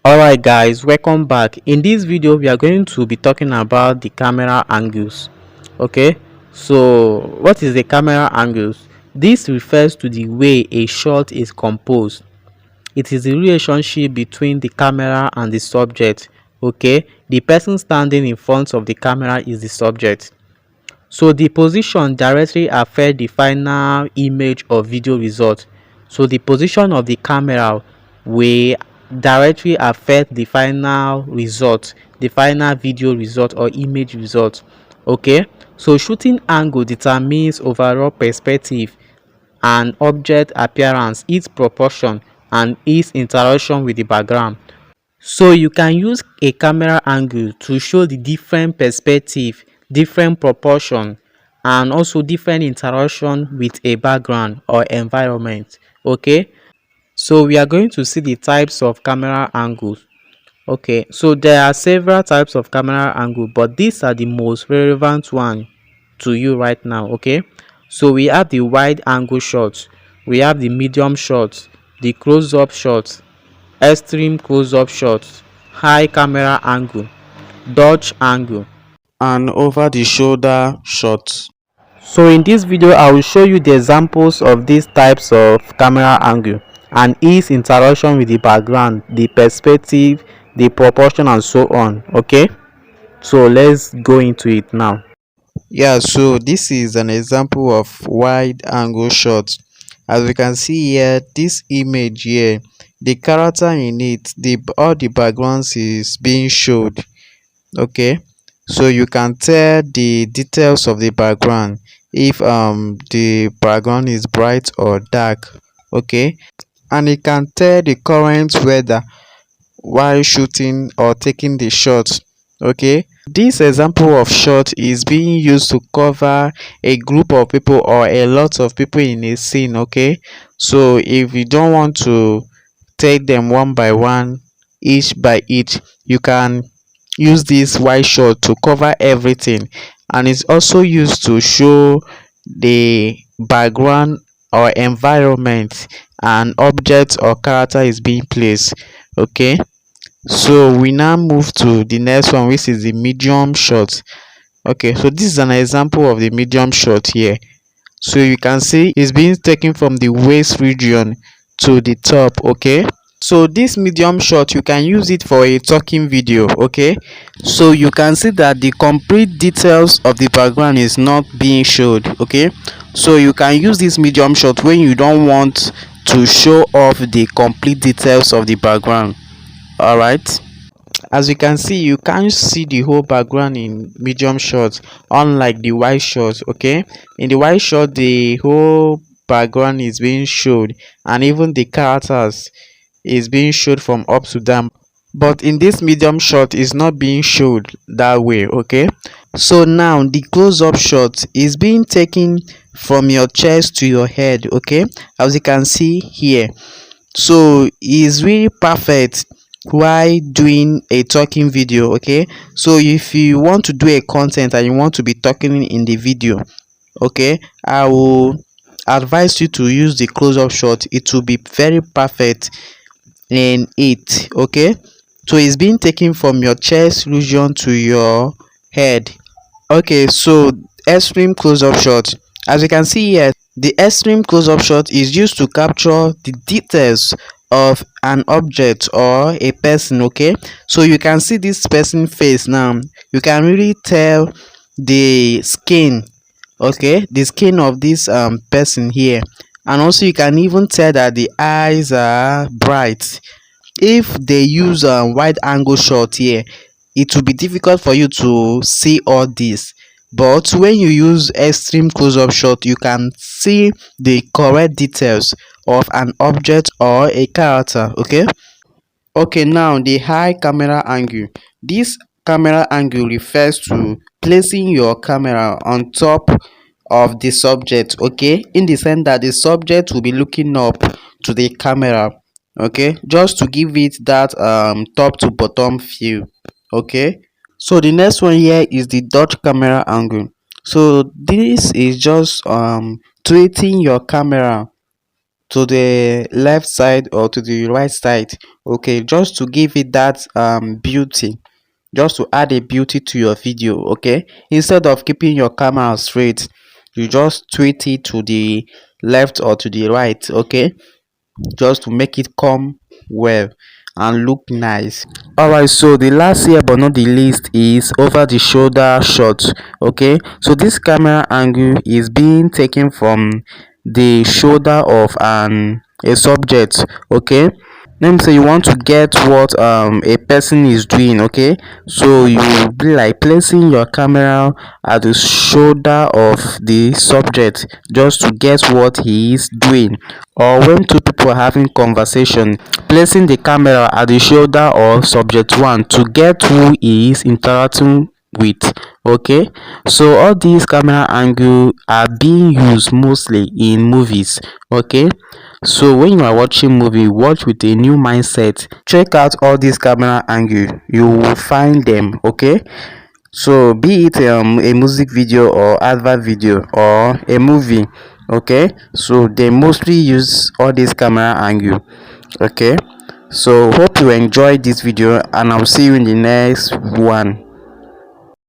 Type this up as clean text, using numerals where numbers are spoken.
Alright guys, welcome back. In this video we are going to be talking about the camera angles. Okay, so what is the camera angles? This refers to the way a shot is composed. It is the relationship between the camera and the subject. Okay, the person standing in front of the camera is the subject, so the position directly affects the final image or video result. So the position of the camera will directly affect the final result, the final video result or image result. Okay, so shooting angle determines overall perspective and object appearance, its proportion and its interaction with the background. So you can use a camera angle to show the different perspective, different proportion, and also different interaction with a background or environment. Okay, so we are going to see the types of camera angles. Okay, so there are several types of camera angle, but these are the most relevant one to you right now. Okay, so we have the wide angle shots, we have the medium shots, the close-up shots, extreme close-up shots, high camera angle, dodge angle, and over the shoulder shots. So in this video I will show you the examples of these types of camera angle and its interaction with the background, the perspective, the proportion and so on. Okay, so let's go into it now. Yeah, so this is an example of wide angle shot. As we can see here, this image here, the character in it, the all the backgrounds is being showed. Okay, so you can tell the details of the background if the background is bright or dark. Okay, and you can tell the current weather while shooting or taking the shot. Okay, this example of shot is being used to cover a group of people or a lot of people in a scene. Okay, so if you don't want to take them one by one, each by each, you can use this wide shot to cover everything, and it's also used to show the background or environment and object or character is being placed. Okay, so we now move to the next one, which is the medium shot. Okay, so this is an example of the medium shot here. So you can see it's being taken from the waist region to the top. Okay, so this medium shot you can use it for a talking video. Okay, so you can see that the complete details of the background is not being showed. Okay, so you can use this medium shot when you don't want to show off the complete details of the background. All right, as you can see, you can't see the whole background in medium shot, unlike the wide shot. Okay, in the wide shot the whole background is being showed and even the characters is being showed from up to down, but in this medium shot is not being showed that way. Okay, so now the close-up shot is being taken from your chest to your head. Okay, as you can see here, so it's really perfect while doing a talking video. Okay, so if you want to do a content and you want to be talking in the video, okay, I will advise you to use the close-up shot. It will be very perfect in it. Okay, so it's being taken from your chest region to your head. Okay, so extreme close-up shot, as you can see here, the extreme close-up shot is used to capture the details of an object or a person. Okay, so you can see this person face now, you can really tell the skin. Okay, the skin of this person here, and also you can even tell that the eyes are bright. If they use a wide angle shot here, it will be difficult for you to see all this, but when you use extreme close-up shot you can see the correct details of an object or a character. Okay, okay, now the high camera angle. This camera angle refers to placing your camera on top of the subject. Okay, in the sense that the subject will be looking up to the camera. Okay, just to give it that top to bottom feel. Okay, so the next one here is the dot camera angle. So this is just tweeting your camera to the left side or to the right side, okay, just to give it that beauty, just to add a beauty to your video. Okay, instead of keeping your camera straight, you just tweet it to the left or to the right, okay, just to make it come well and look nice. Alright, so the last here but not the least is over the shoulder shot. Okay, so this camera angle is being taken from the shoulder of a subject. Okay, let me say you want to get what a person is doing. Okay, so you will be like placing your camera at the shoulder of the subject just to get what he is doing. Or when two people are having conversation, placing the camera at the shoulder of subject one to get who he is interacting with. Okay, so all these camera angle are being used mostly in movies. Okay, so when you are watching movie, watch with a new mindset. Check out all these camera angle, you will find them. Okay, so be it a music video or advert video or a movie, okay, so they mostly use all these camera angle. Okay, so hope you enjoyed this video and I'll see you in the next one.